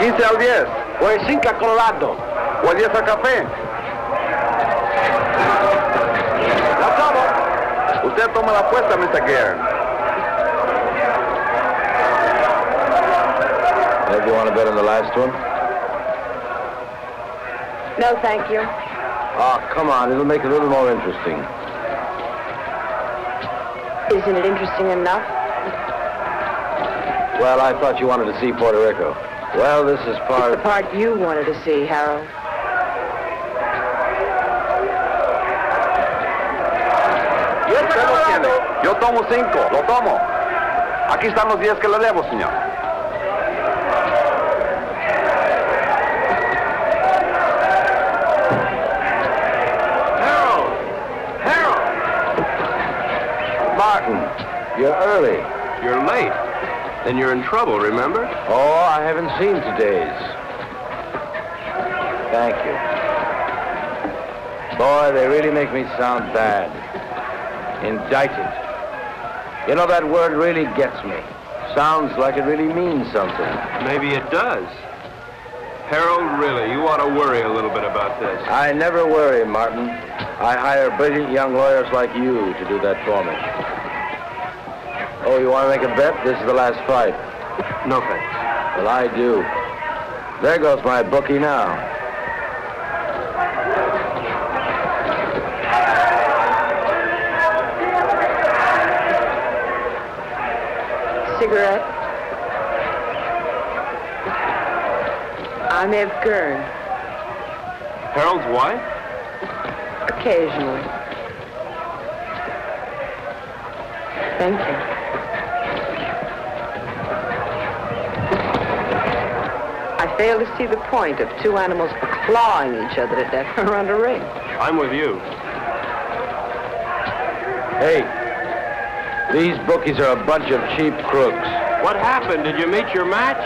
15 al 10. O el 5 a Colorado. O el 10 al café. Usted toma la apuesta, Mr. Gare. Do you want to bet on the last one? No, thank you. Oh, come on. It'll make it a little more interesting. Isn't it interesting enough? Well, I thought you wanted to see Puerto Rico. Well, this is part... It's the part you wanted to see, Harold. Usted lo tiene. Yo tomo 5. Lo tomo. Aquí están los 10 que le debo, señor. You're early. You're late. Then you're in trouble, remember? Oh, I haven't seen today's. Thank you. Boy, they really make me sound bad. Indicted. You know, that word really gets me. Sounds like it really means something. Maybe it does. Harold, really, you ought to worry a little bit about this. I never worry, Martin. I hire brilliant young lawyers like you to do that for me. Oh, you want to make a bet? This is the last fight. No thanks. Well, I do. There goes my bookie now. Cigarette? I'm Eve Gurn. Harold's wife? Occasionally. Thank you. I fail to see the point of two animals clawing each other to death around a ring. I'm with you. Hey, these bookies are a bunch of cheap crooks. What happened? Did you meet your match?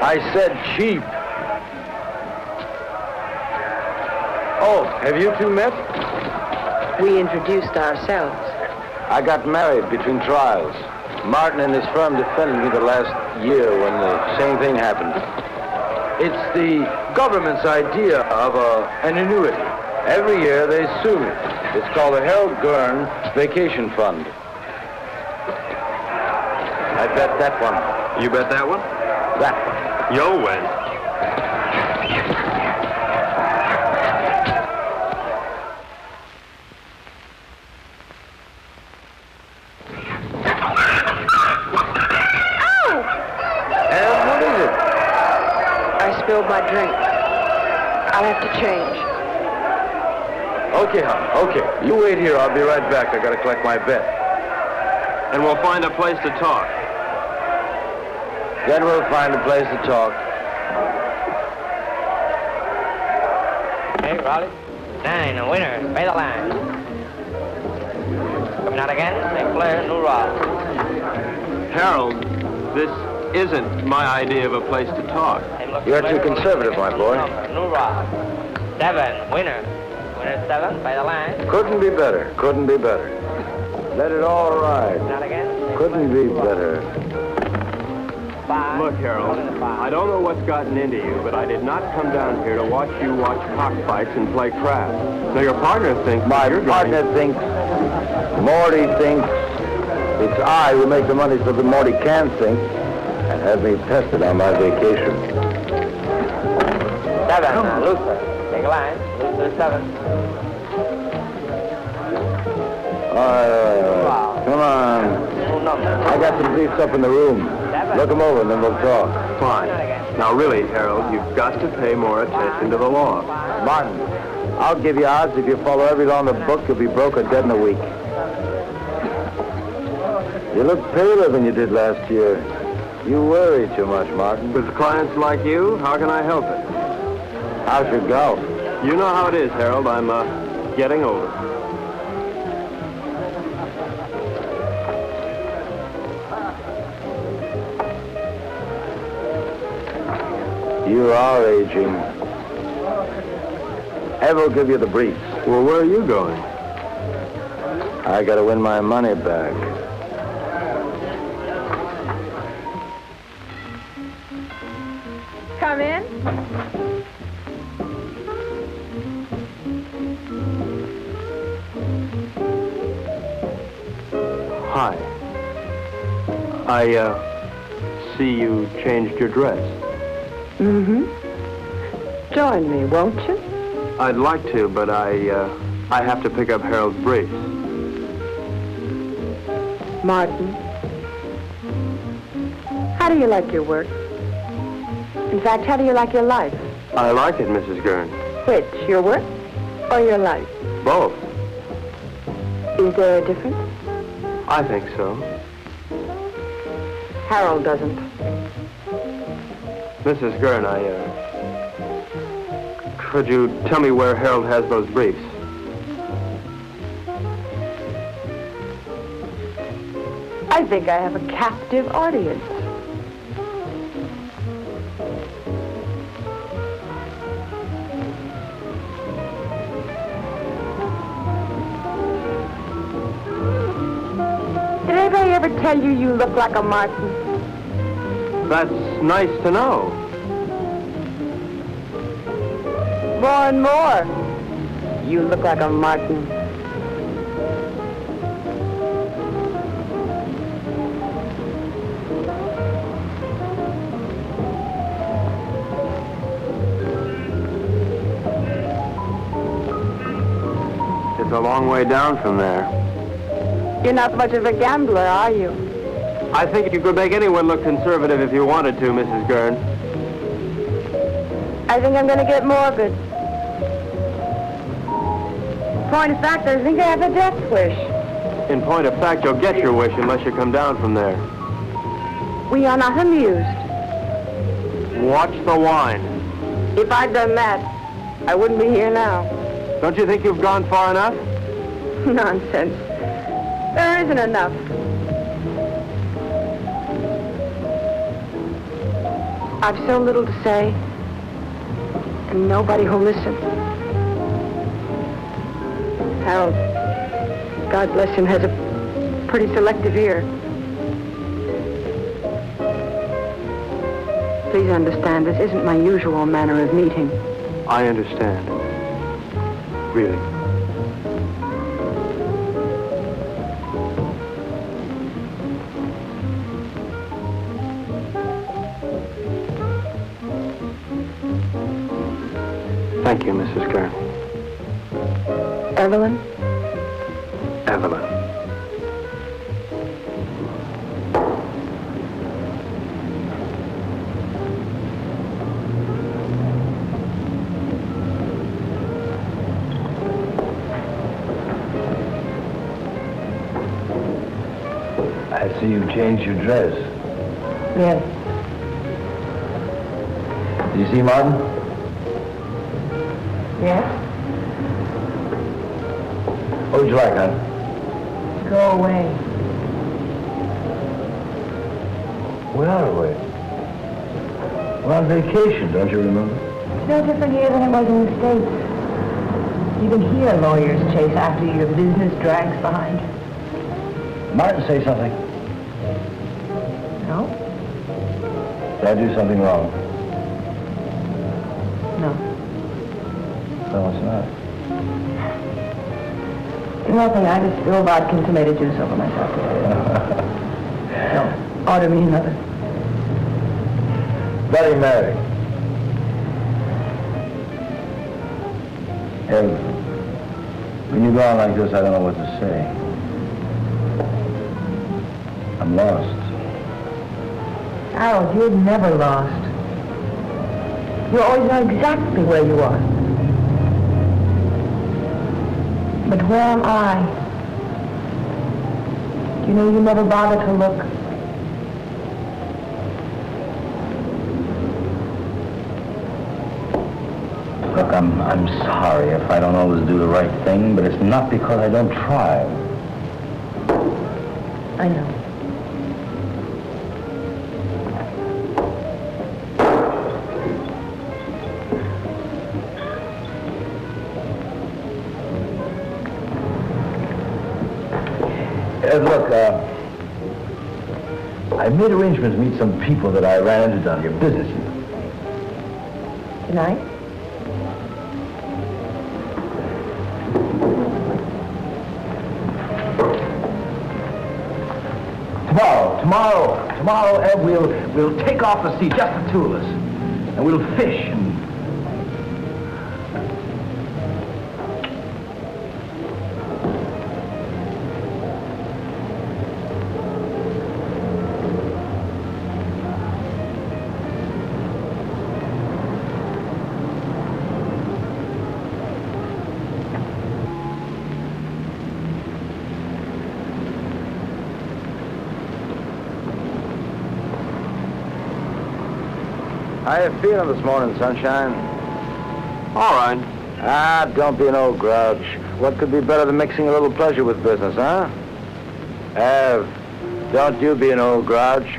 I said cheap. Oh, have you two met? We introduced ourselves. I got married between trials. Martin and his firm defended me the last year when the same thing happened. It's the government's idea of an annuity. Every year they sue me. It's called the Harold Gurn Vacation Fund. I bet that one. You bet that one? That one. You'll win. Spilled my drink. I'll have to change. Okay, hon. Okay. You wait here. I'll be right back. I gotta collect my bet. And we'll find a place to talk. Then we'll find a place to talk. Hey, Raleigh. 9, a winner. Pay the line. Coming out again. St. Clair, New Rock. Harold, this isn't my idea of a place to talk. You're too conservative, my boy. New Rock. 7, winner. Winner 7, by the line. Couldn't be better. Couldn't be better. Let it all ride. Not again. Couldn't be better. 5. Look, Harold, I don't know what's gotten into you, but I did not come down here to watch you watch cockfights and play craps. Now, your partner thinks... My partner thinks, Morty thinks, it's I who make the money so that Morty can think and have me tested on my vacation. 7, Luther. Take a line. Luther 7. All right. Come on. I got some briefs up in the room. Look them over and then we'll talk. Fine. Now, really, Harold, you've got to pay more attention to the law. Martin, I'll give you odds if you follow every law in the book, you'll be broke or dead in a week. You look paler than you did last year. You worry too much, Martin. With clients like you, how can I help it? How's your golf? You know how it is, Harold. I'm, getting older. You are aging. Ev will give you the briefs. Well, where are you going? I gotta win my money back. Come in. Hi. I see you changed your dress. Mm-hmm. Join me, won't you? I'd like to, but I have to pick up Harold's briefs. Martin, how do you like your work? In fact, how do you like your life? I like it, Mrs. Gurn. Which, your work or your life? Both. Is there a difference? I think so. Harold doesn't. Mrs. Gurn, could you tell me where Harold has those briefs? I think I have a captive audience. Did anybody ever tell you you look like a Martin? That's nice to know. More and more. You look like a Martin. It's a long way down from there. You're not much of a gambler, are you? I think you could make anyone look conservative if you wanted to, Mrs. Gurn. I think I'm going to get morbid. Point of fact, I think I have a death wish. In point of fact, you'll get your wish unless you come down from there. We are not amused. Watch the wine. If I'd done that, I wouldn't be here now. Don't you think you've gone far enough? Nonsense. There isn't enough. I've so little to say, and nobody who'll listen. Harold, God bless him, has a pretty selective ear. Please understand, this isn't my usual manner of meeting. I understand. Really. Thank you, Mrs. Gurn. Evelyn? Evelyn. I see you changed your dress. Yes. Did you see Martin? Yes? What would you like, hon? Go away. We're not away. We're on vacation, don't you remember? It's no different here than it was in the States. You can hear lawyers chase after you, your business drags behind you. Martin, say something. No? Did I do something wrong? No. No, it's not. Nothing. I just spilled vodka and tomato juice over myself today. No. Order me another. Bloody Mary. Hey, when you go on like this, I don't know what to say. I'm lost. Harold, you're never lost. You always know exactly where you are. But where am I? You know, you never bother to look. Look, I'm sorry if I don't always do the right thing, but it's not because I don't try. I know. Look, I made arrangements to meet some people that I ran into down here, business. Tonight? Tomorrow, Ed, we'll take off the sea, just the two of us. And we'll fish and... How you feeling this morning, sunshine? All right. Ah, don't be an old grouch. What could be better than mixing a little pleasure with business, huh? Ev, don't you be an old grouch.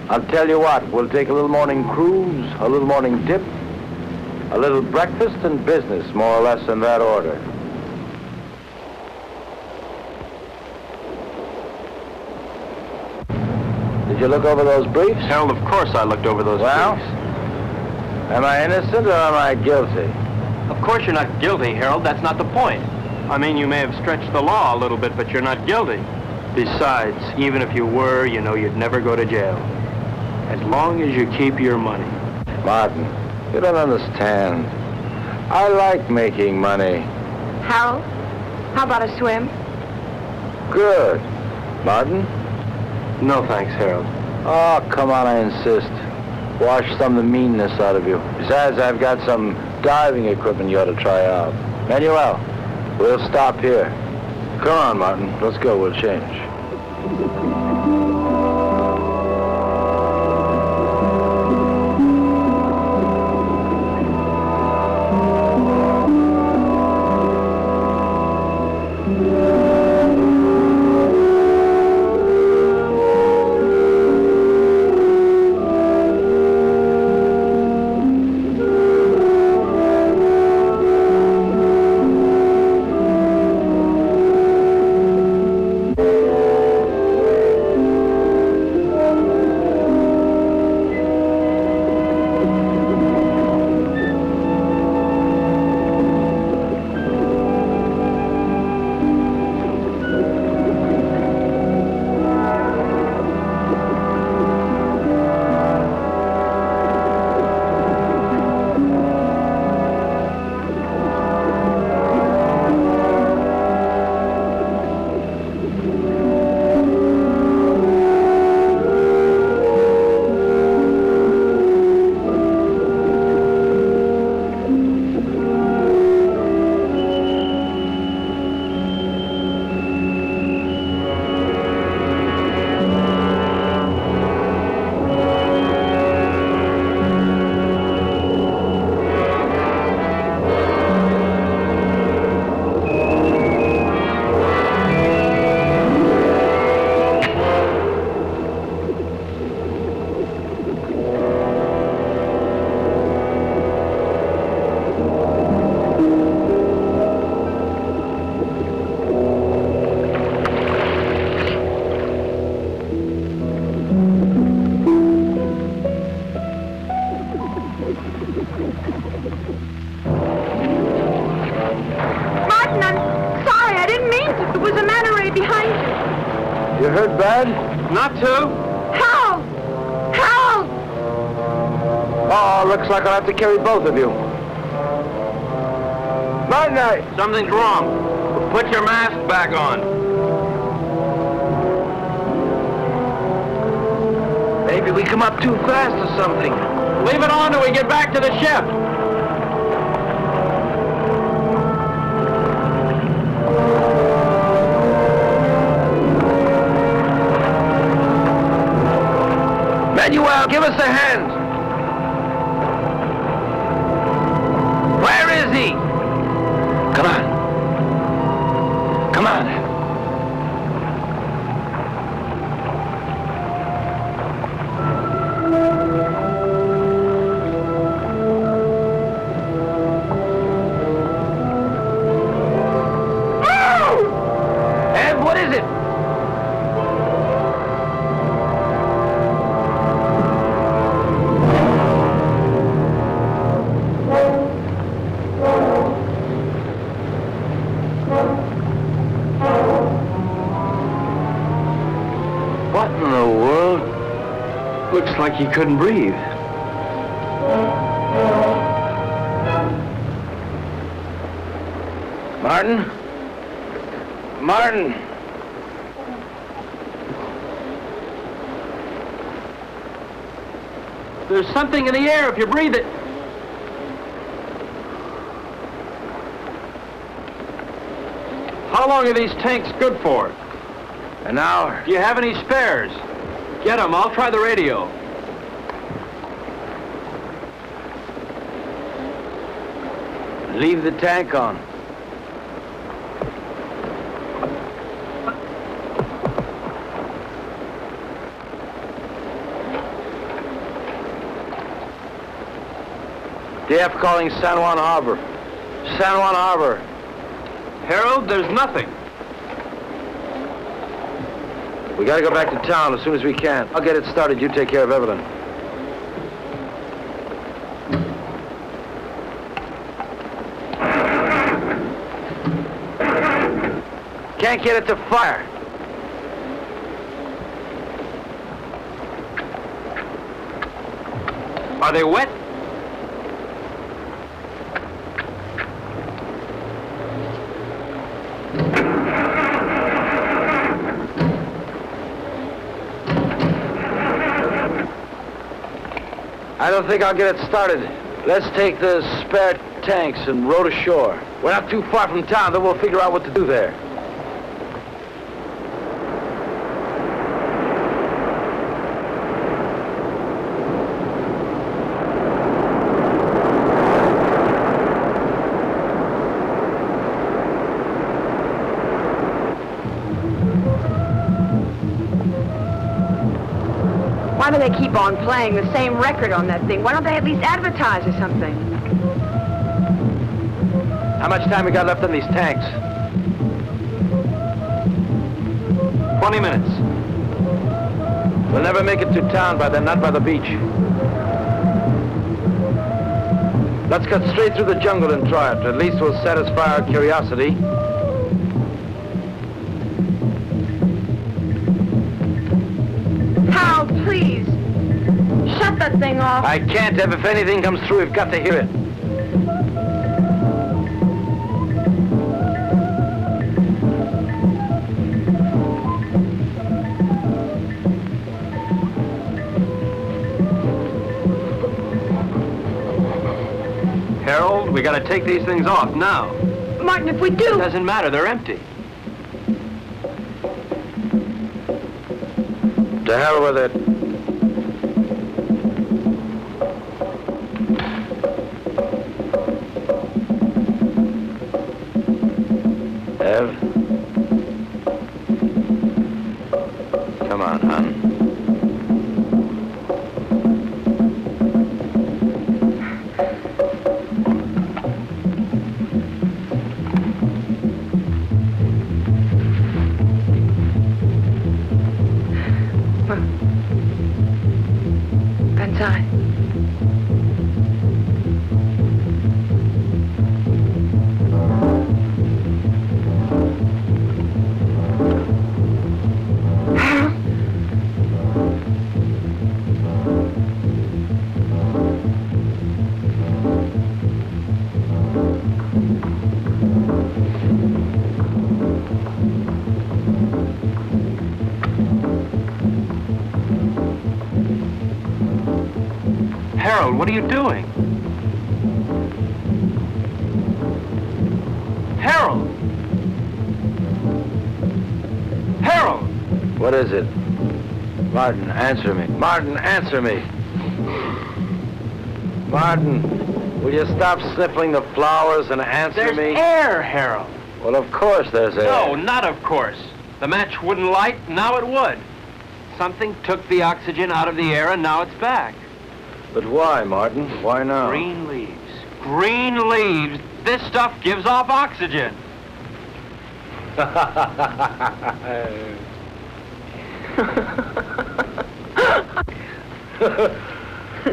I'll tell you what, we'll take a little morning cruise, a little morning dip, a little breakfast and business, more or less in that order. Did you look over those briefs? Harold, of course I looked over those Well? briefs. Am I innocent or am I guilty? Of course you're not guilty, Harold. That's not the point. I mean, you may have stretched the law a little bit, but you're not guilty. Besides, even if you were, you know you'd never go to jail. As long as you keep your money. Martin, you don't understand. I like making money. Harold, how about a swim? Good. Martin? No thanks, Harold. Oh, come on, I insist. Wash some of the meanness out of you. Besides, I've got some diving equipment you ought to try out. Manuel, we'll stop here. Come on, Martin. Let's go. We'll change. You hurt bad? Not to. Help! Help! Oh, looks like I'll have to carry both of you. Night night. Something's wrong. Put your mask back on. Maybe we come up too fast or something. Leave it on till we get back to the ship. Manuel, give us a hand. Where is he? Come on. Come on. Ed, what is it? like he couldn't breathe. Martin? Martin! There's something in the air if you breathe it. How long are these tanks good for? An hour. Do you have any spares? Get them. I'll try the radio. Leave the tank on. DF calling San Juan Harbor. San Juan Harbor. Harold, there's nothing. We gotta go back to town as soon as we can. I'll get it started. You take care of Evelyn. Can't get it to fire. Are they wet? I don't think I'll get it started. Let's take the spare tanks and row to shore. We're not too far from town, then we'll figure out what to do there. Why do they keep on playing the same record on that thing? Why don't they at least advertise or something? How much time we got left on these tanks? 20 minutes. We'll never make it to town by then, not by the beach. Let's cut straight through the jungle and try it. At least we'll satisfy our curiosity. Hal, please. Shut that thing off. I can't, Ev. If anything comes through, we've got to hear it. Harold, we gotta take these things off now. Martin, if we do... It doesn't matter, they're empty. To hell with it. Ev? Come on, hon. Inside. Harold, what are you doing? Harold! Harold! What is it? Martin, answer me. Martin, answer me. Martin, will you stop sniffling the flowers and answer There's me? air, Harold. Well, of course there's air. No, not of course. The match wouldn't light, now it would. Something took the oxygen out of the air and now it's back. But why, Martin? Why now? Green leaves. Green leaves. This stuff gives off oxygen.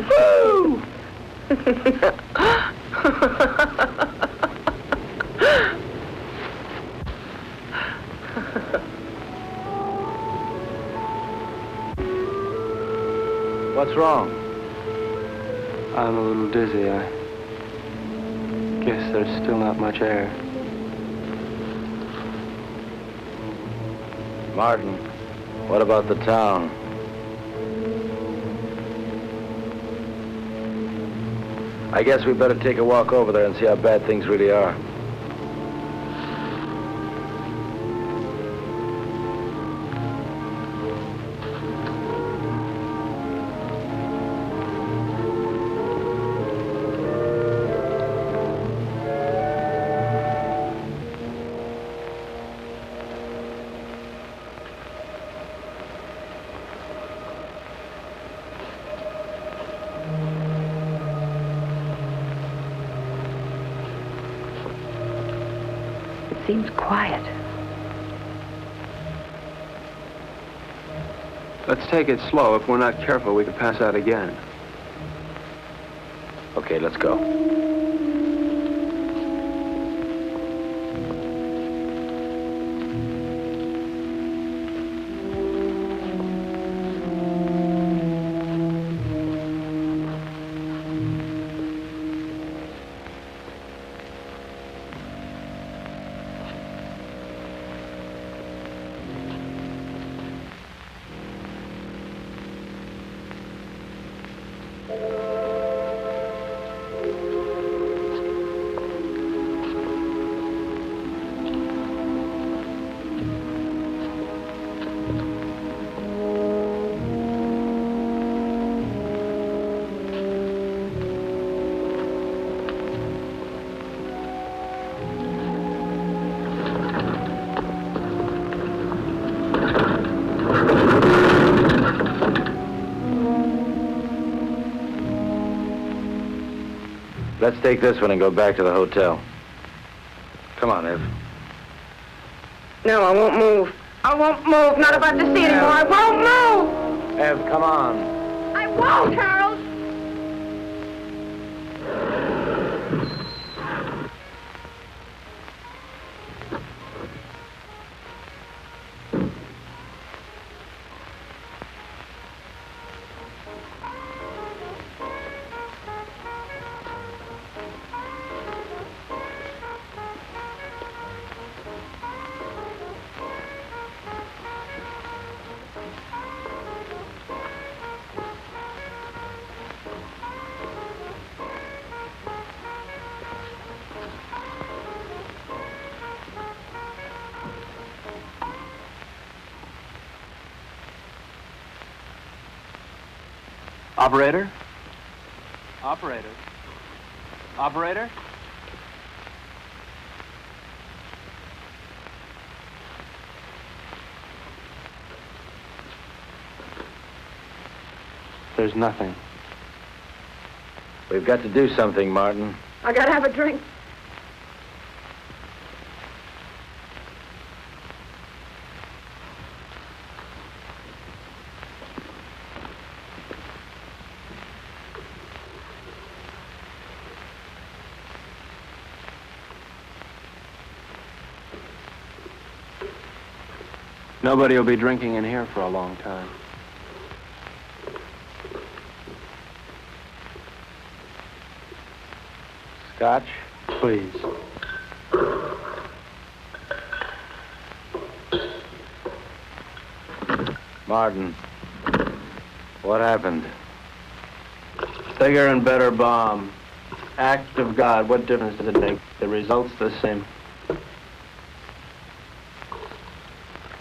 Woo! What's wrong? I'm a little dizzy. I guess there's still not much air. Martin, what about the town? I guess we better take a walk over there and see how bad things really are. Seems quiet. Let's take it slow. If we're not careful, we could pass out again. Okay, let's go. Let's take this one and go back to the hotel. Come on, Ev. No, I won't move. I won't move. Not about to see anymore. I won't move. Ev, come on. I won't, Harold. Operator? Operator? Operator? There's nothing. We've got to do something, Martin. I gotta have a drink. Nobody will be drinking in here for a long time. Scotch? Please. Martin, what happened? Bigger and better bomb. Act of God. What difference does it make? The result's the same.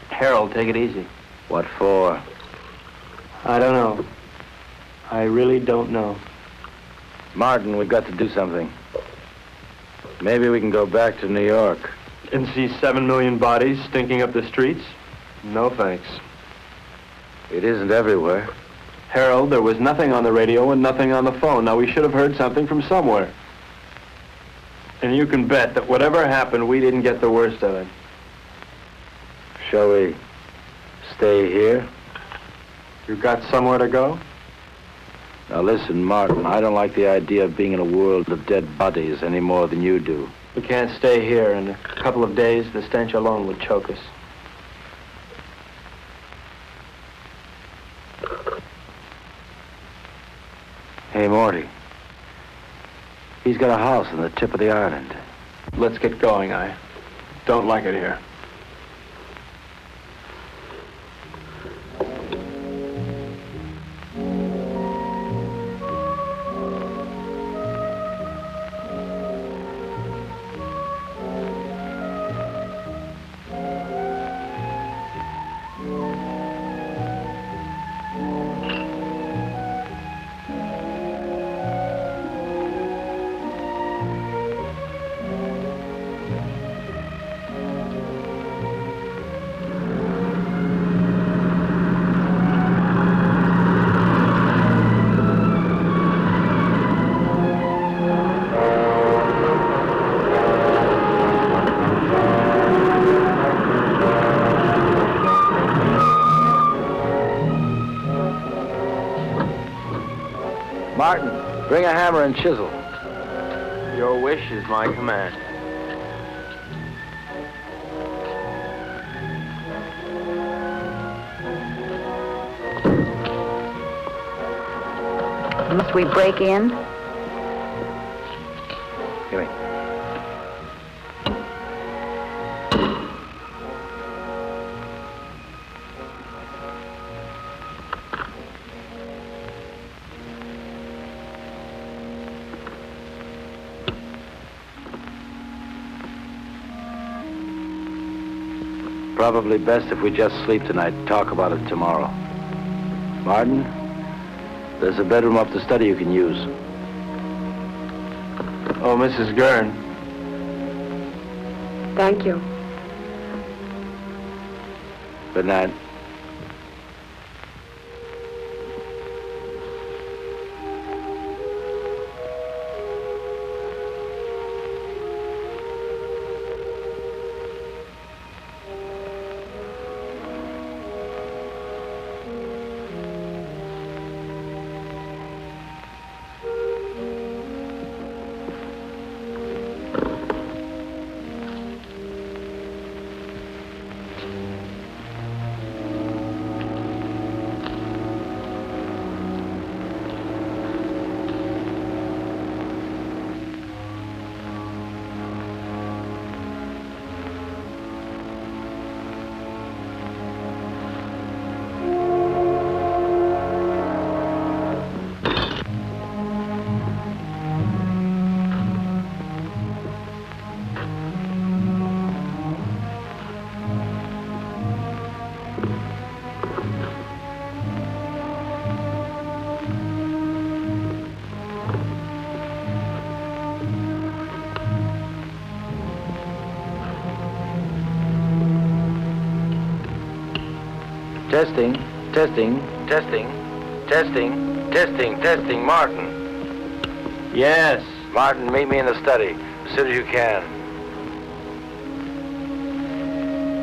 Harold, take it easy. What for? I don't know. I really don't know. Martin, we've got to do something. Maybe we can go back to New York. And see 7 million bodies stinking up the streets? No thanks. It isn't everywhere. Harold, there was nothing on the radio and nothing on the phone. Now, we should have heard something from somewhere. And you can bet that whatever happened, we didn't get the worst of it. Shall we stay here? You got somewhere to go? Now listen, Martin, I don't like the idea of being in a world of dead bodies any more than you do. We can't stay here. In a couple of days, the stench alone would choke us. Morty. He's got a house on the tip of the island. Let's get going. I don't like it here. Martin, bring a hammer and chisel. Your wish is my command. Must we break in? Give me. Probably best if we just sleep tonight and talk about it tomorrow. Martin, there's a bedroom up the study you can use. Oh, Mrs. Gurn. Thank you. Good night. Testing, testing, Martin. Yes. Martin, meet me in the study as soon as you can.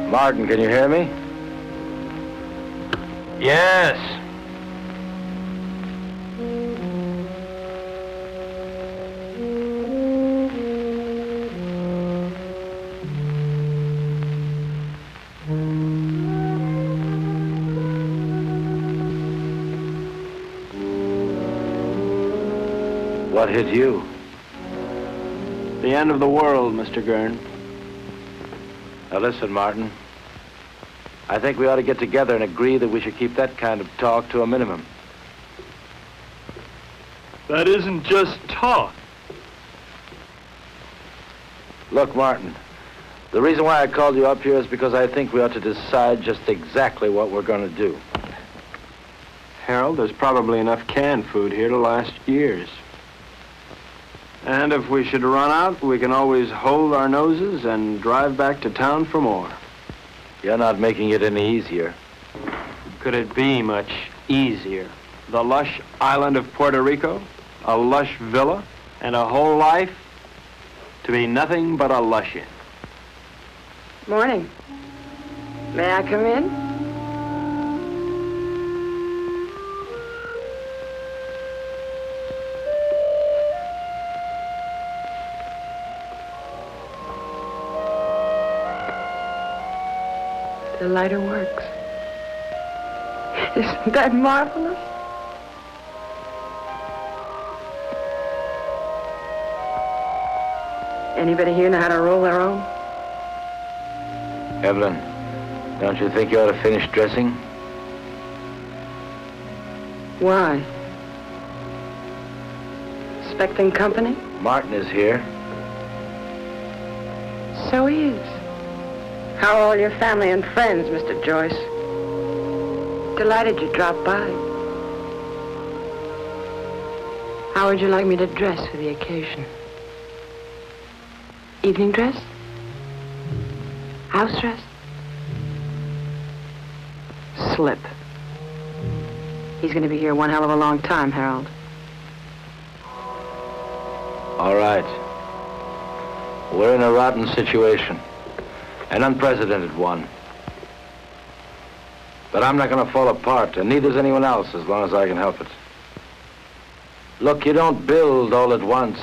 Martin, can you hear me? Yes. What hit you? The end of the world, Mr. Gurn. Now listen, Martin. I think we ought to get together and agree that we should keep that kind of talk to a minimum. That isn't just talk. Look, Martin, the reason why I called you up here is because I think we ought to decide just exactly what we're going to do. Harold, there's probably enough canned food here to last years. And if we should run out, we can always hold our noses and drive back to town for more. You're not making it any easier. Could it be much easier? The lush island of Puerto Rico, a lush villa, and a whole life to be nothing but a lush-in. Morning. May I come in? The lighter works. Isn't that marvelous? Anybody here know how to roll their own? Evelyn, don't you think you ought to finish dressing? Why? Expecting company? Martin is here. So he is. How are all your family and friends, Mr. Joyce? Delighted you dropped by. How would you like me to dress for the occasion? Evening dress? House dress? Slip. He's going to be here one hell of a long time, Harold. All right. We're in a rotten situation. An unprecedented one. But I'm not going to fall apart, and neither's anyone else as long as I can help it. Look, you don't build all at once.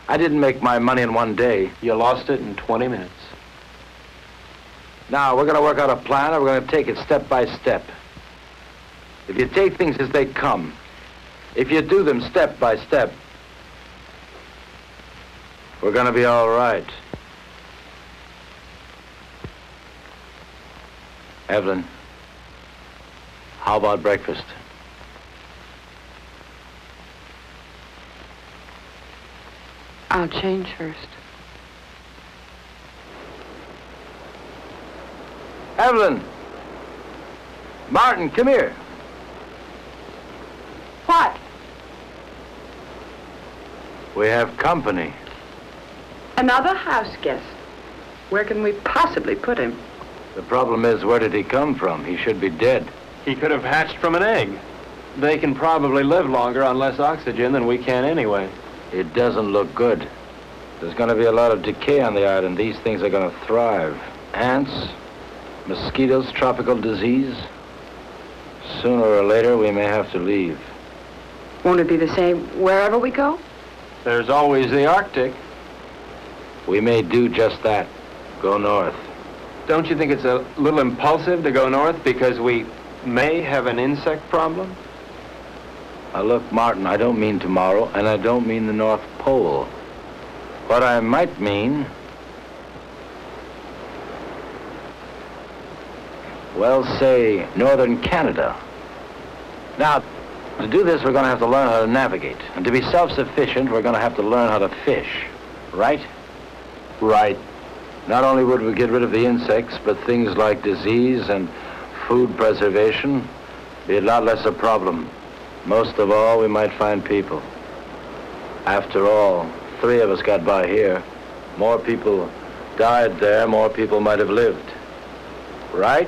I didn't make my money in one day. You lost it in 20 minutes. Now, we're going to work out a plan, and we're going to take it step by step. If you take things as they come, if you do them step by step, we're going to be all right. Evelyn, how about breakfast? I'll change first. Evelyn! Martin, come here. What? We have company. Another house guest. Where can we possibly put him? The problem is, where did he come from? He should be dead. He could have hatched from an egg. They can probably live longer on less oxygen than we can anyway. It doesn't look good. There's going to be a lot of decay on the island. These things are going to thrive. Ants, mosquitoes, tropical disease. Sooner or later, we may have to leave. Won't it be the same wherever we go? There's always the Arctic. We may do just that. Go north. Don't you think it's a little impulsive to go north because we may have an insect problem? Now look, Martin, I don't mean tomorrow, and I don't mean the North Pole. What I might mean, well, say, northern Canada. Now, to do this, we're going to have to learn how to navigate. And to be self-sufficient, we're going to have to learn how to fish. Right? Right. Not only would we get rid of the insects, but things like disease and food preservation be a lot less a problem. Most of all, we might find people. After all, 3 of us got by here. More people died there, more people might have lived. Right?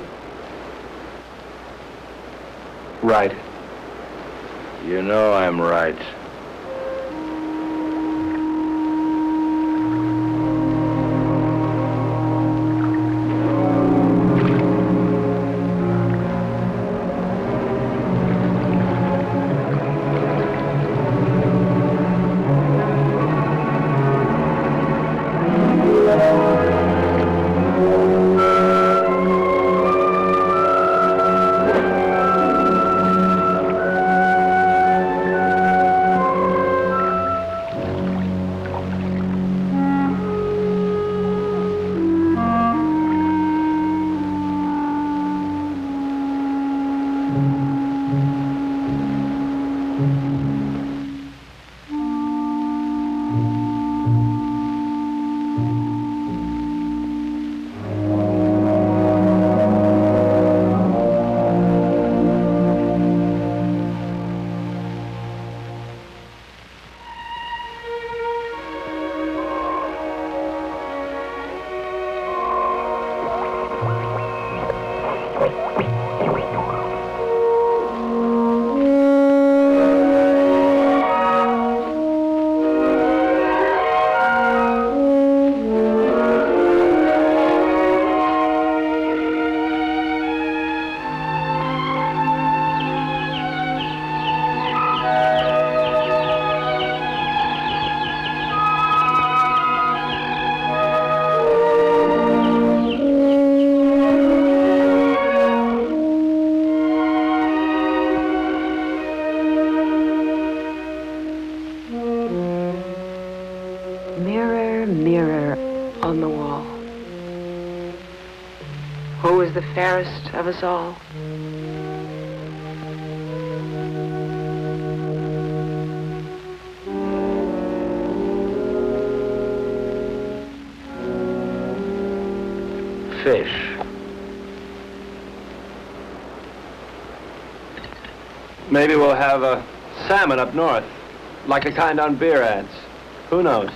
Right. You know I'm right. Mirror, mirror on the wall, who is the fairest of us all? Fish. Maybe we'll have a salmon up north, like the kind on beer ads. Who knows?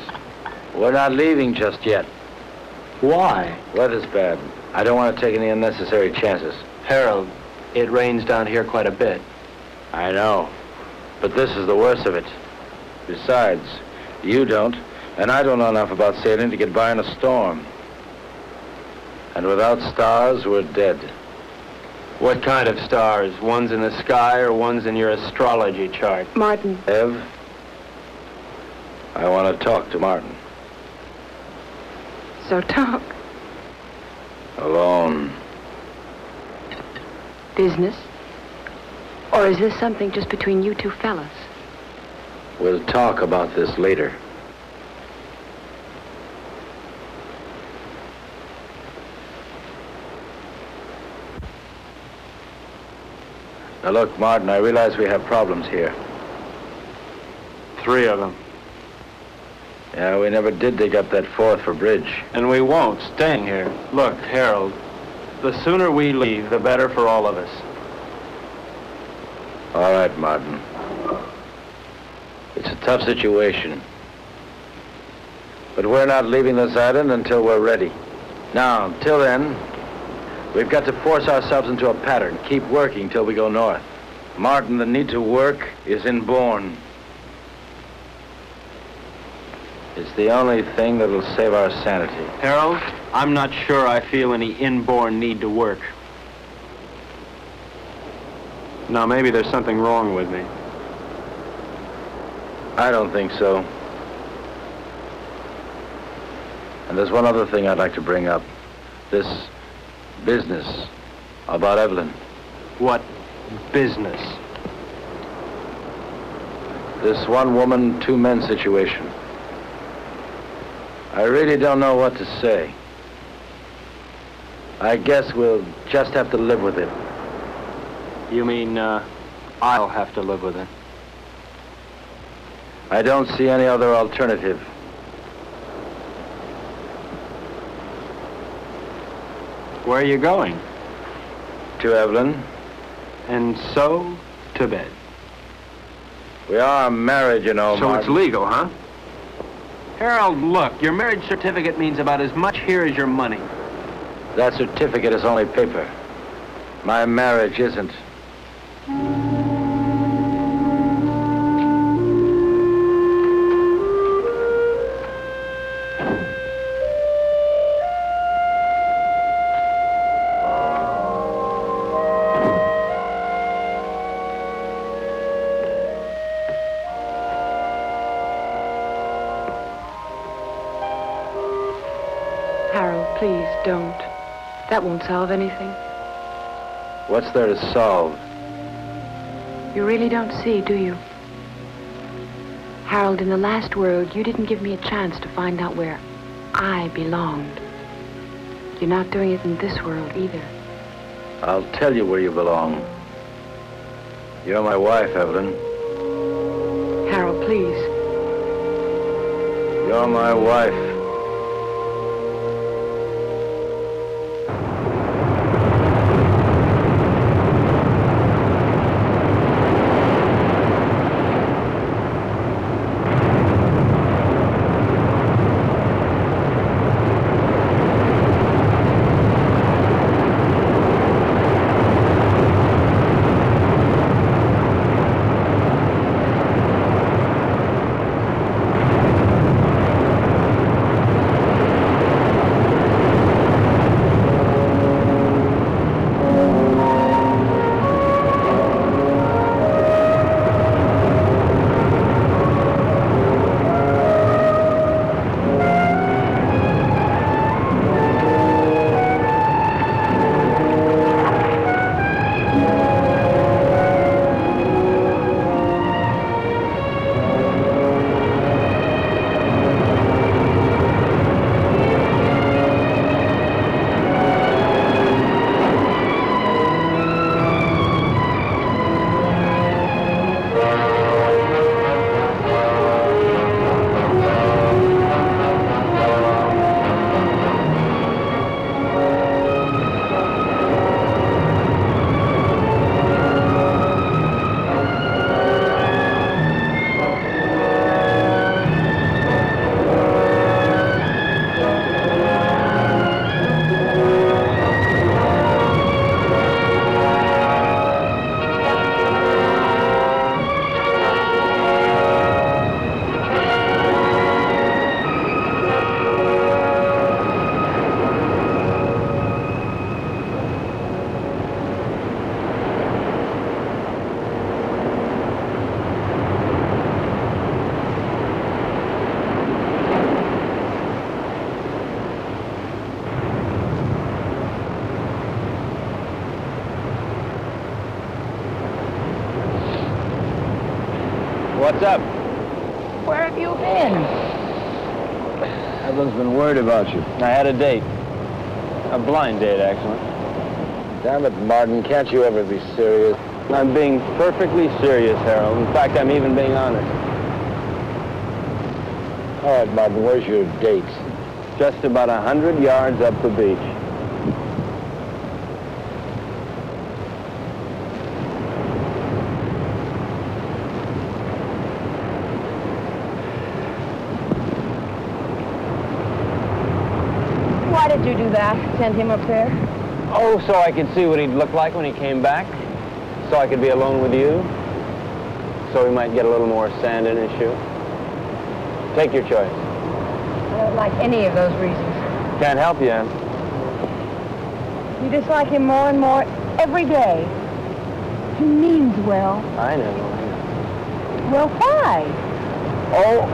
We're not leaving just yet. Why? Weather's bad. I don't want to take any unnecessary chances. Harold, it rains down here quite a bit. I know. But this is the worst of it. Besides, you don't, and I don't know enough about sailing to get by in a storm. And without stars, we're dead. What kind of stars? Ones in the sky or ones in your astrology chart? Martin. Ev, I want to talk to Martin. So talk. Alone. Business? Or is this something just between you two fellas? We'll talk about this later. Now look, Martin, I realize we have problems here. 3 of them. Yeah, we never did dig up that fourth for bridge. And we won't, staying here. Look, Harold, the sooner we leave, the better for all of us. All right, Martin. It's a tough situation. But we're not leaving this island until we're ready. Now, till then, we've got to force ourselves into a pattern, keep working till we go north. Martin, the need to work is inborn. It's the only thing that'll save our sanity. Harold, I'm not sure I feel any inborn need to work. Now, maybe there's something wrong with me. I don't think so. And there's one other thing I'd like to bring up. This business about Evelyn. What business? This one woman, 2 men situation. I really don't know what to say. I guess we'll just have to live with it. You mean, I'll have to live with it? I don't see any other alternative. Where are you going? To Evelyn. And so, to bed. We are married, you know, So it's Martin. legal, huh? Harold, look, your marriage certificate means about as much here as your money. That certificate is only paper. My marriage isn't. Harold, please, don't. That won't solve anything. What's there to solve? You really don't see, do you? Harold, in the last world, you didn't give me a chance to find out where I belonged. You're not doing it in this world either. I'll tell you where you belong. You're my wife, Evelyn. Harold, please. You're my wife. What's up? Where have you been? Evelyn's been worried about you. I had a date. A blind date, actually. Damn it, Martin, can't you ever be serious? I'm being perfectly serious, Harold. In fact, I'm even being honest. All right, Martin, where's your date? Just about 100 yards up the beach. Why did you do that? Send him up there? Oh, so I could see what he'd look like when he came back. So I could be alone with you. So he might get a little more sand in his shoe. Take your choice. I don't like any of those reasons. Can't help you, Ann. You dislike him more and more every day. He means well. I know. Well, why? Oh,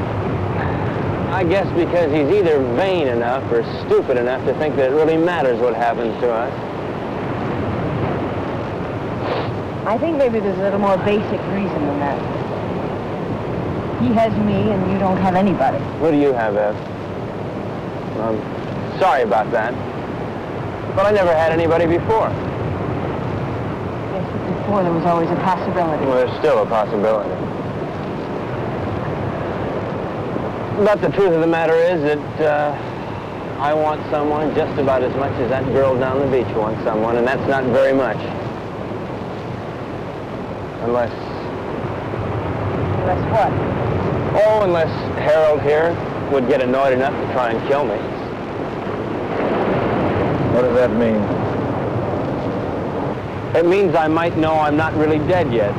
I guess because he's either vain enough or stupid enough to think that it really matters what happens to us. I think maybe there's a little more basic reason than that. He has me and you don't have anybody. What do you have, Ev? I'm sorry about that. But I never had anybody before. Yes, but before there was always a possibility. Well, there's still a possibility. But the truth of the matter is that I want someone just about as much as that girl down the beach wants someone, and that's not very much. Unless what? Oh, unless Harold here would get annoyed enough to try and kill me. What does that mean? It means I might know I'm not really dead yet.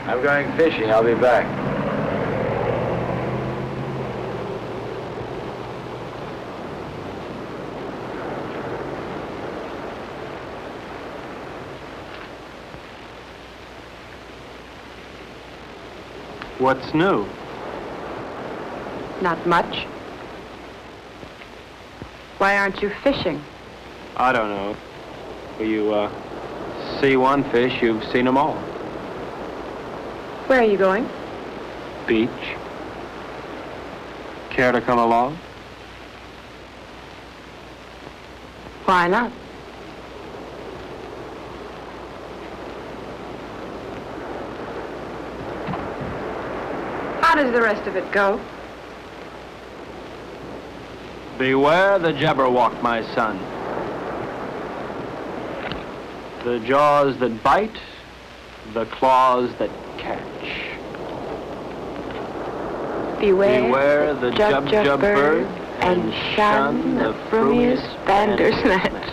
I'm going fishing. I'll be back. What's new? Not much. Why aren't you fishing? I don't know. You see one fish, you've seen them all. Where are you going? Beach. Care to come along? Why not? How does the rest of it go? Beware the Jabberwock, my son. The jaws that bite, the claws that catch. Beware the jub bird, and shun the frumious bandersnatch.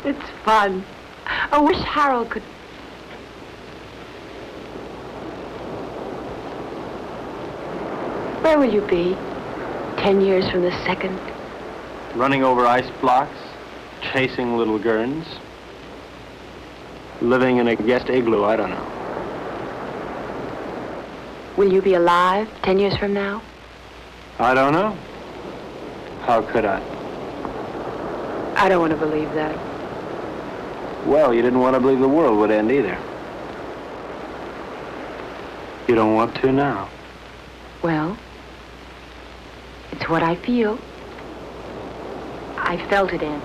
It's fun. I wish Harold could... Where will you be 10 years from the second? Running over ice blocks, chasing little gurns, living in a guest igloo, I don't know. Will you be alive 10 years from now? I don't know. How could I? I don't want to believe that. Well, you didn't want to believe the world would end either. You don't want to now. Well, it's what I feel. I felt it end.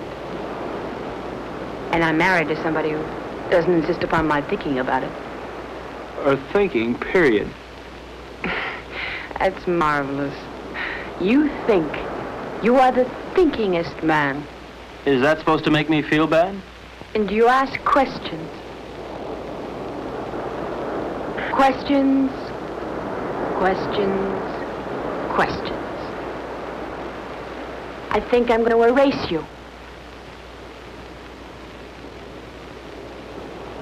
And I'm married to somebody who doesn't insist upon my thinking about it. Or thinking, period. That's marvelous. You think. You are the thinkingest man. Is that supposed to make me feel bad? And you ask questions. Questions, questions, questions. I think I'm going to erase you.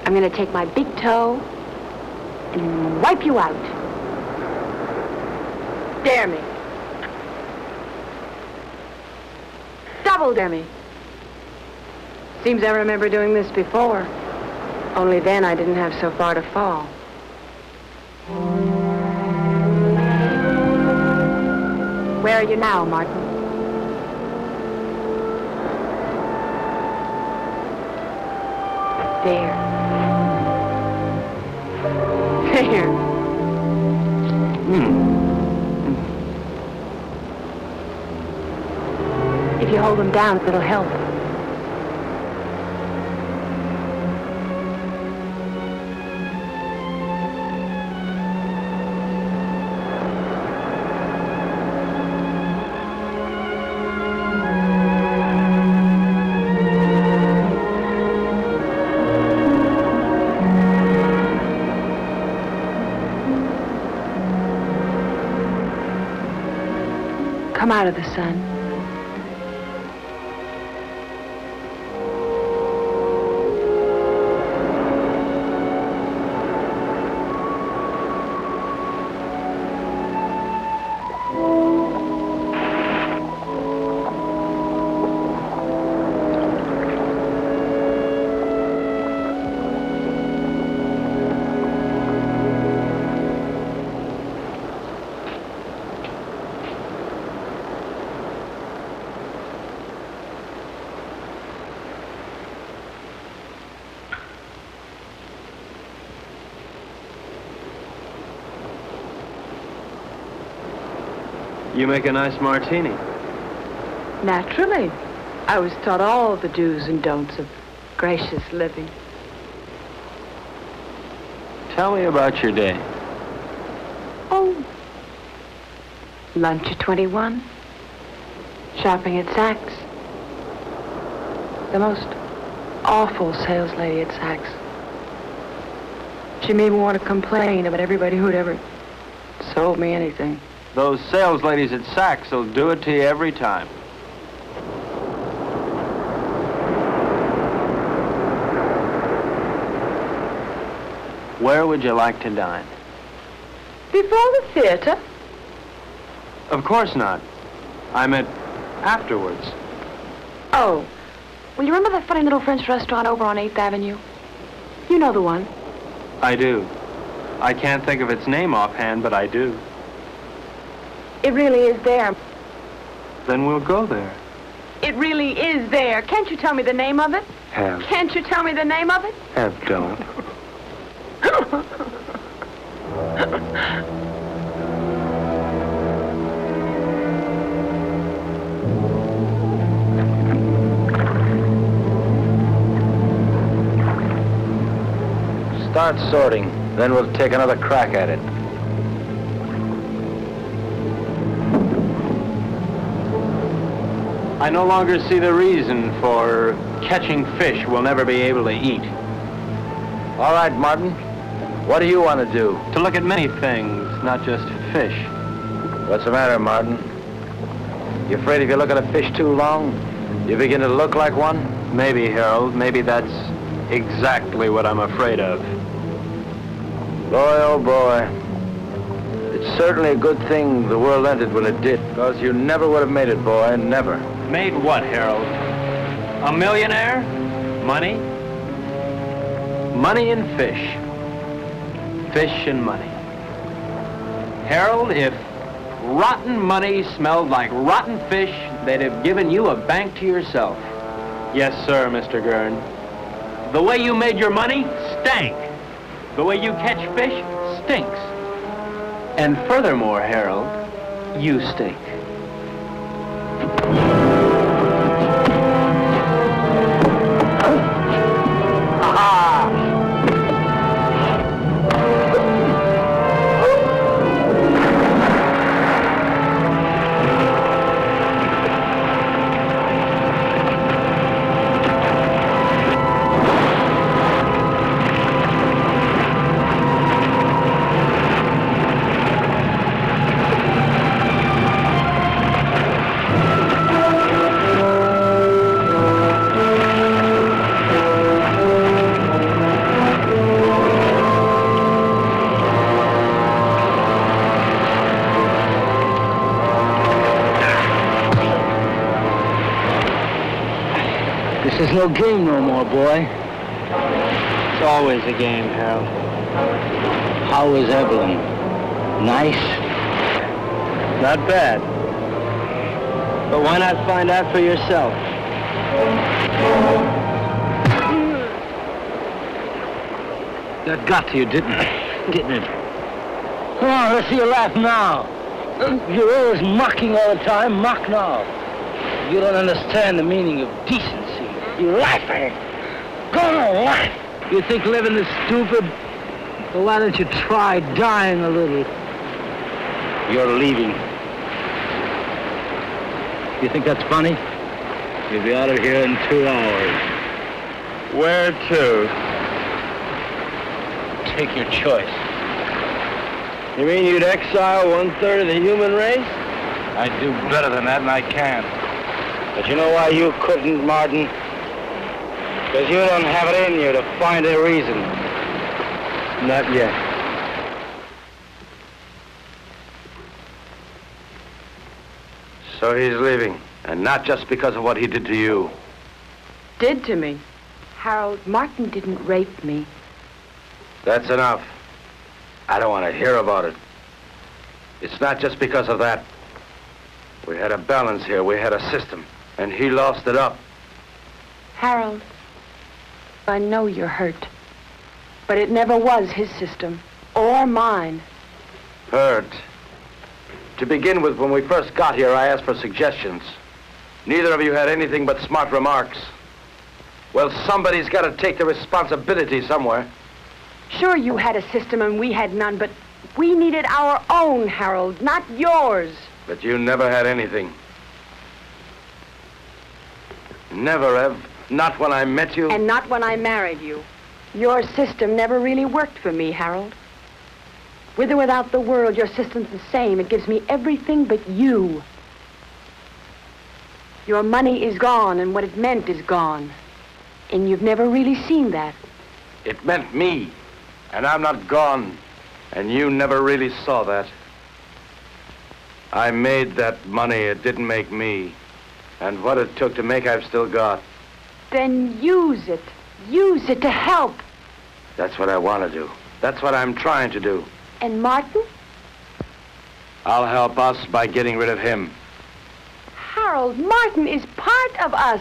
I'm going to take my big toe and wipe you out. Dare me. Double dare me. Seems I remember doing this before. Only then I didn't have so far to fall. Where are you now, Martin? There. There. If you hold them down, it'll help. Come out of the sun. You make a nice martini. Naturally. I was taught all the do's and don'ts of gracious living. Tell me about your day. Oh. Lunch at 21. Shopping at Saks. The most awful sales lady at Saks. She made me want to complain about everybody who'd ever sold me anything. Those sales ladies at Saks will do it to you every time. Where would you like to dine? Before the theater? Of course not. I meant afterwards. Oh. Well, you remember that funny little French restaurant over on 8th Avenue? You know the one. I do. I can't think of its name offhand, but I do. It really is there. Then we'll go there. It really is there. Can't you tell me the name of it? Have. Can't you tell me the name of it? Have don't. Start sorting, then we'll take another crack at it. I no longer see the reason for catching fish we'll never be able to eat. All right, Martin. What do you want to do? To look at many things, not just fish. What's the matter, Martin? You afraid if you look at a fish too long, you begin to look like one? Maybe, Harold. Maybe that's exactly what I'm afraid of. Boy, oh boy. It's certainly a good thing the world ended when it did, because you never would have made it, boy, never. Made what, Harold? A millionaire? Money? Money and fish. Fish and money. Harold, if rotten money smelled like rotten fish, they'd have given you a bank to yourself. Yes, sir, Mr. Gurn. The way you made your money stank. The way you catch fish stinks. And furthermore, Harold, you stink. no game no more, boy. It's always a game, Harold. How is Evelyn? Nice? Not bad. But why not find out for yourself? That got to you, didn't it? Come on, let's see you laugh now. You're always mocking all the time. Mock now. You don't understand the meaning of decency. You're laughing. Go on, laugh. You think living is stupid? Well, why don't you try dying a little? You're leaving. You think that's funny? You'll be out of here in 2 hours. Where to? Take your choice. You mean you'd exile 1/3 of the human race? I'd do better than that, and I can. But you know why you couldn't, Martin? Because you don't have it in you to find a reason. Not yet. So he's leaving, and not just because of what he did to you. Did to me. Harold, Martin didn't rape me. That's enough. I don't want to hear about it. It's not just because of that. We had a balance here. We had a system, and he lost it up. Harold, I know you're hurt. But it never was his system, or mine. Hurt. To begin with, when we first got here, I asked for suggestions. Neither of you had anything but smart remarks. Well, somebody's got to take the responsibility somewhere. Sure, you had a system and we had none, but we needed our own, Harold, not yours. But you never had anything. Never, Ev. Not when I met you. And not when I married you. Your system never really worked for me, Harold. With or without the world, your system's the same. It gives me everything but you. Your money is gone, and what it meant is gone. And you've never really seen that. It meant me. And I'm not gone. And you never really saw that. I made that money. It didn't make me. And what it took to make, I've still got. Then use it. Use it to help. That's what I want to do. That's what I'm trying to do. And Martin? I'll help us by getting rid of him. Harold, Martin is part of us.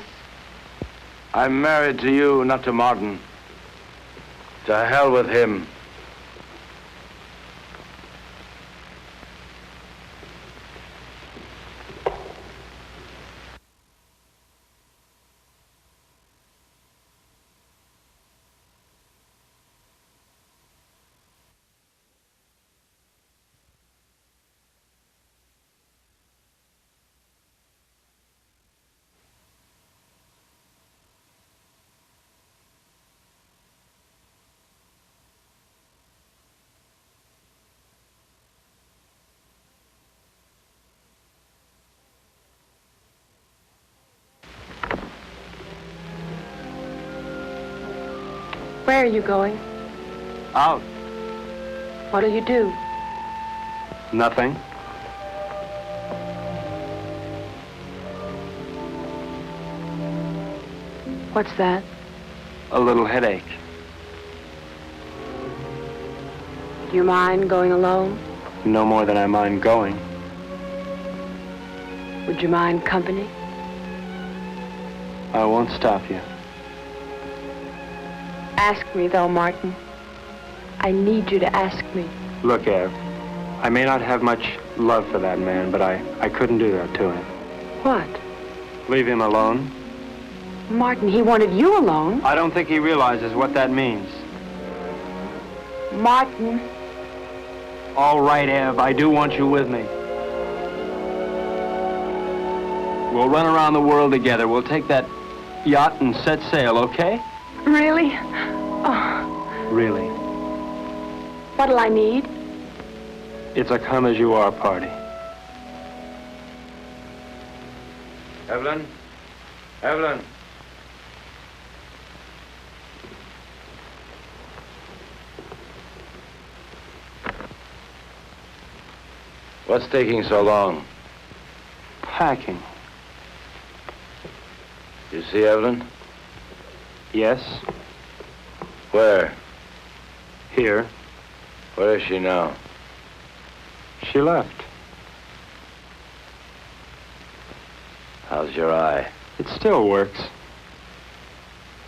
I'm married to you, not to Martin. To hell with him. Where are you going? Out. What'll you do? Nothing. What's that? A little headache. Do you mind going alone? No more than I mind going. Would you mind company? I won't stop you. Ask me, though, Martin. I need you to ask me. Look, Ev, I may not have much love for that man, but I couldn't do that to him. What? Leave him alone? Martin, he wanted you alone. I don't think he realizes what that means. Martin. All right, Ev, I do want you with me. We'll run around the world together. We'll take that yacht and set sail, okay? Really? Oh. Really. What'll I need? It's a come-as-you-are party. Evelyn? Evelyn? What's taking so long? Packing. You see, Evelyn? Yes, Where? here. Where is she now? She left. How's your eye? It still works.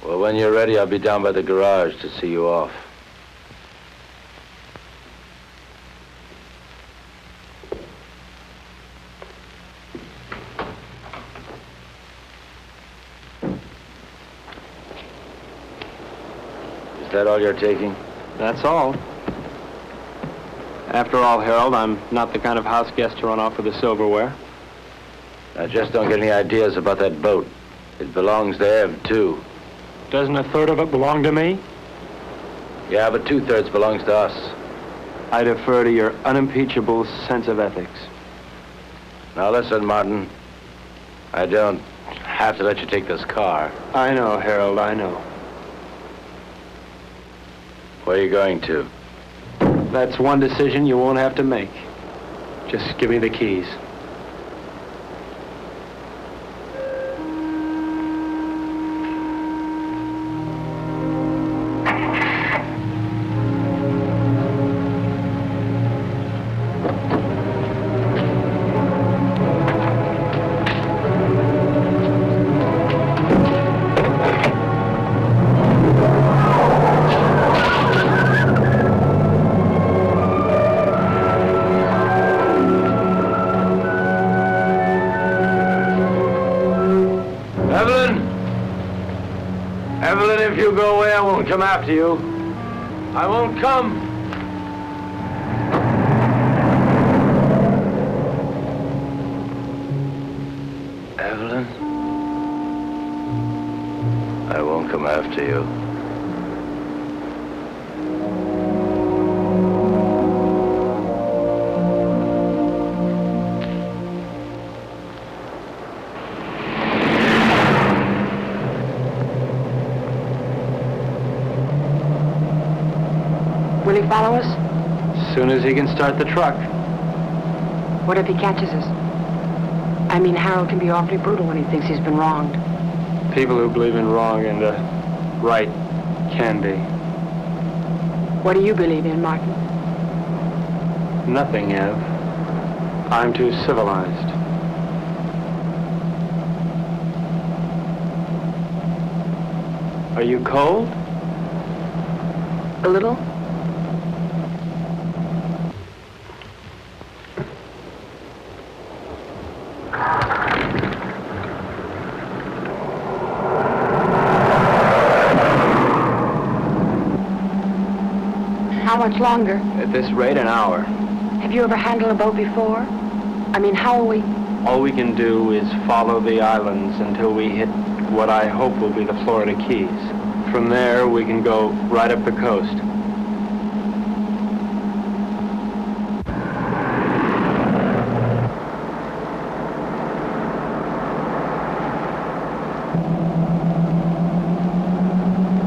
Well, when you're ready, I'll be down by the garage to see you off. Is that all you're taking? That's all. After all, Harold, I'm not the kind of house guest to run off with the silverware. Now, just don't get any ideas about that boat. It belongs to Ev, too. Doesn't a third of it belong to me? Yeah, but 2/3 belongs to us. I defer to your unimpeachable sense of ethics. Now, listen, Martin. I don't have to let you take this car. I know, Harold, I know. Where are you going to? That's one decision you won't have to make. Just give me the keys. Evelyn, if you go away, I won't come after you. I won't come. Evelyn? I won't come after you. Will he follow us? As soon as he can start the truck. What if he catches us? I mean, Harold can be awfully brutal when he thinks he's been wronged. People who believe in wrong and right can be. What do you believe in, Martin? Nothing, Ev. I'm too civilized. Are you cold? A little? How much longer? At this rate, an hour. Have you ever handled a boat before? I mean, how are we? All we can do is follow the islands until we hit what I hope will be the Florida Keys. From there, we can go right up the coast.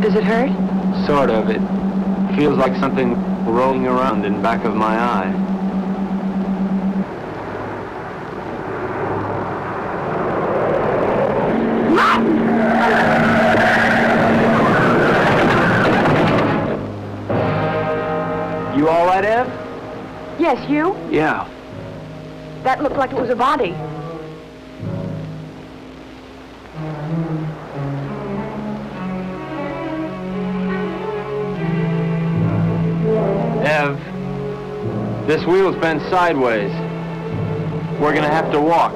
Does it hurt? Sort of. It feels like something rolling around in back of my eye. You all right, Ev? Yes, you? Yeah. That looked like it was a body. Ev, this wheel's bent sideways. We're gonna have to walk.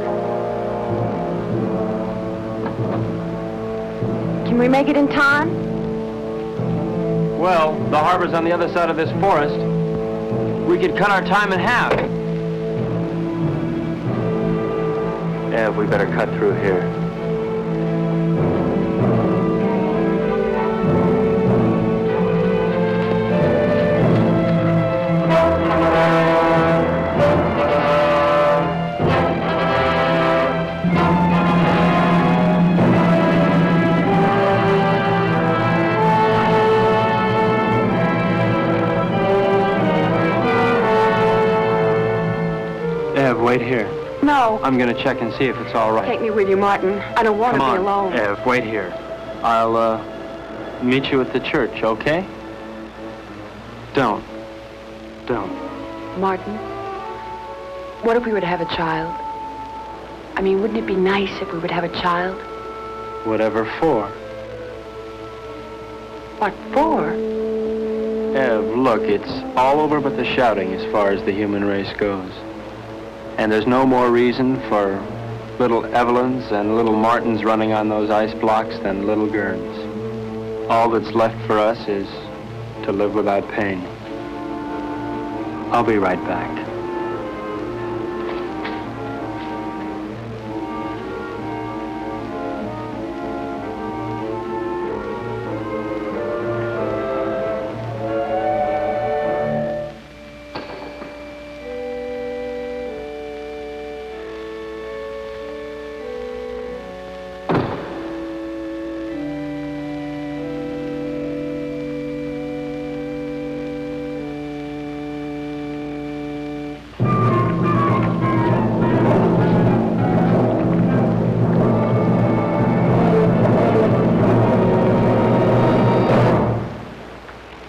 Can we make it in time? Well, the harbor's on the other side of this forest. We could cut our time in half. Ev, we better cut through here. Wait here. No. I'm gonna check and see if it's all right. Take me with you, Martin. I don't want to be alone. Ev, wait here. meet you at the church, okay? Don't. Martin, what if we were to have a child? I mean, wouldn't it be nice if we would have a child? Whatever for. What for? Ev, look, it's all over but the shouting as far as the human race goes. And there's no more reason for little Evelyns and little Martins running on those ice blocks than little Gerns. All that's left for us is to live without pain. I'll be right back.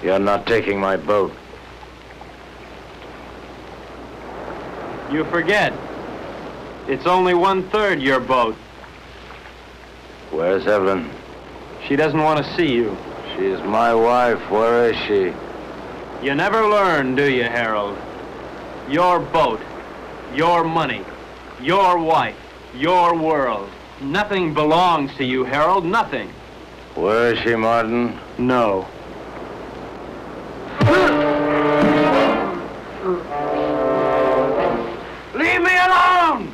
You're not taking my boat. You forget. It's only 1/3 your boat. Where's Evelyn? She doesn't want to see you. She's my wife. Where is she? You never learn, do you, Harold? Your boat, your money, your wife, your world. Nothing belongs to you, Harold, nothing. Where is she, Martin? No. Leave me alone!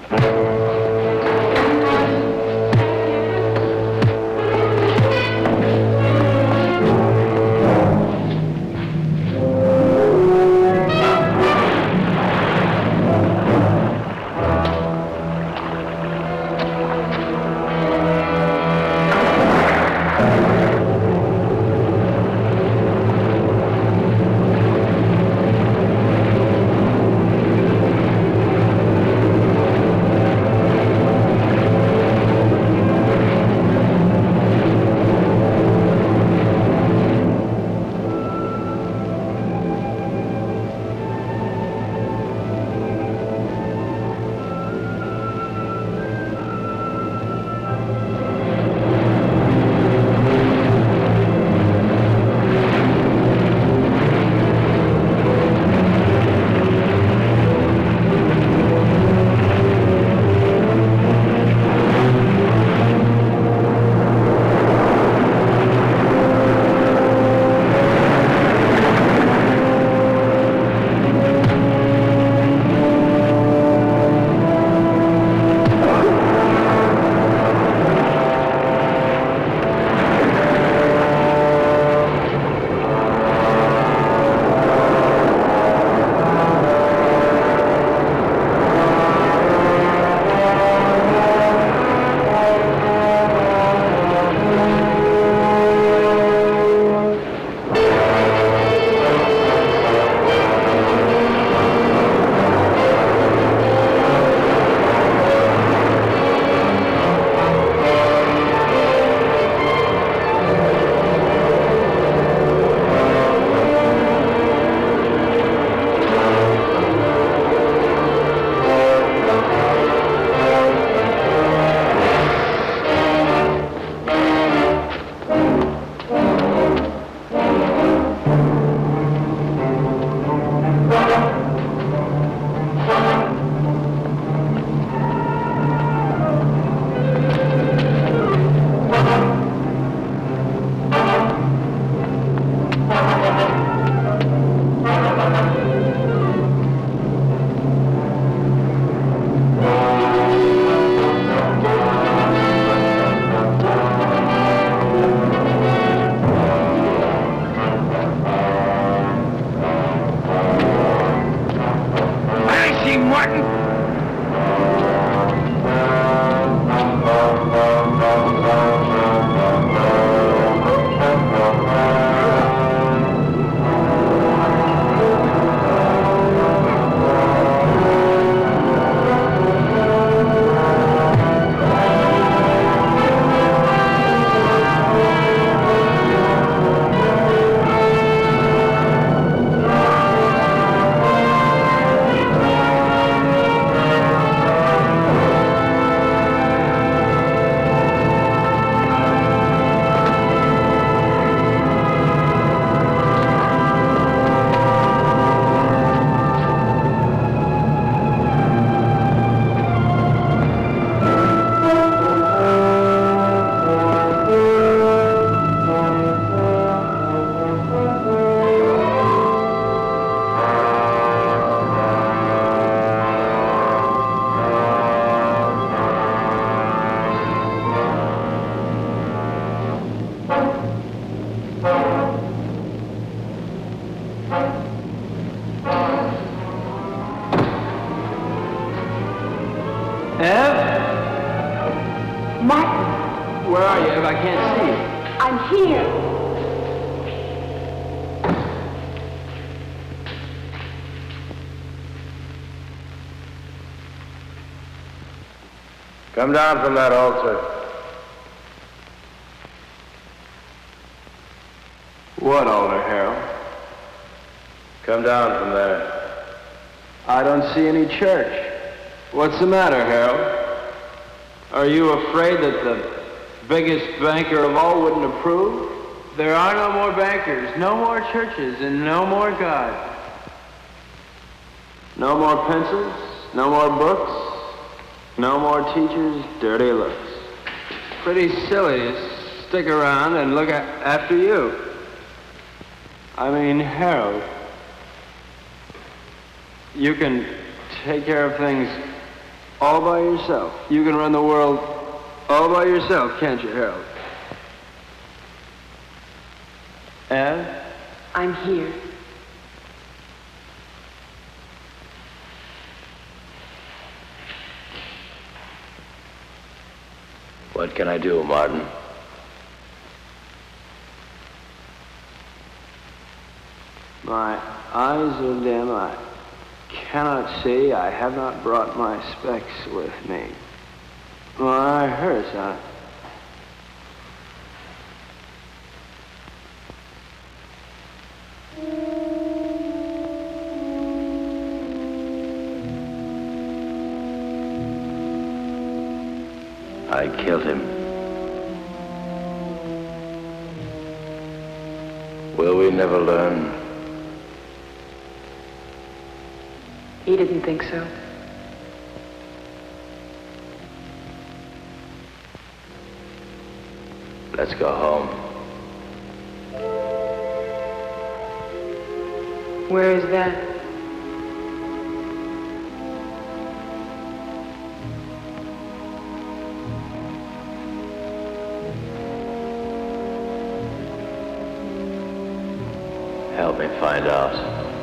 can't see you. I'm here. Come down from that altar. What altar, Harold? Come down from there. I don't see any church. What's the matter, Harold? Are you afraid that the biggest banker of all wouldn't approve? There are no more bankers, no more churches, and no more God. No more pencils, no more books, no more teachers' dirty looks. Pretty silly to stick around and look after you. I mean, Harold, you can take care of things all by yourself. You can run the world all by yourself, can't you, Harold? Ed? I'm here. What can I do, Martin? My eyes are dim. I cannot see. I have not brought my specs with me. My hurts, huh? I killed him. Will we never learn? He didn't think so. Let's go home. Where is that? Help me find out.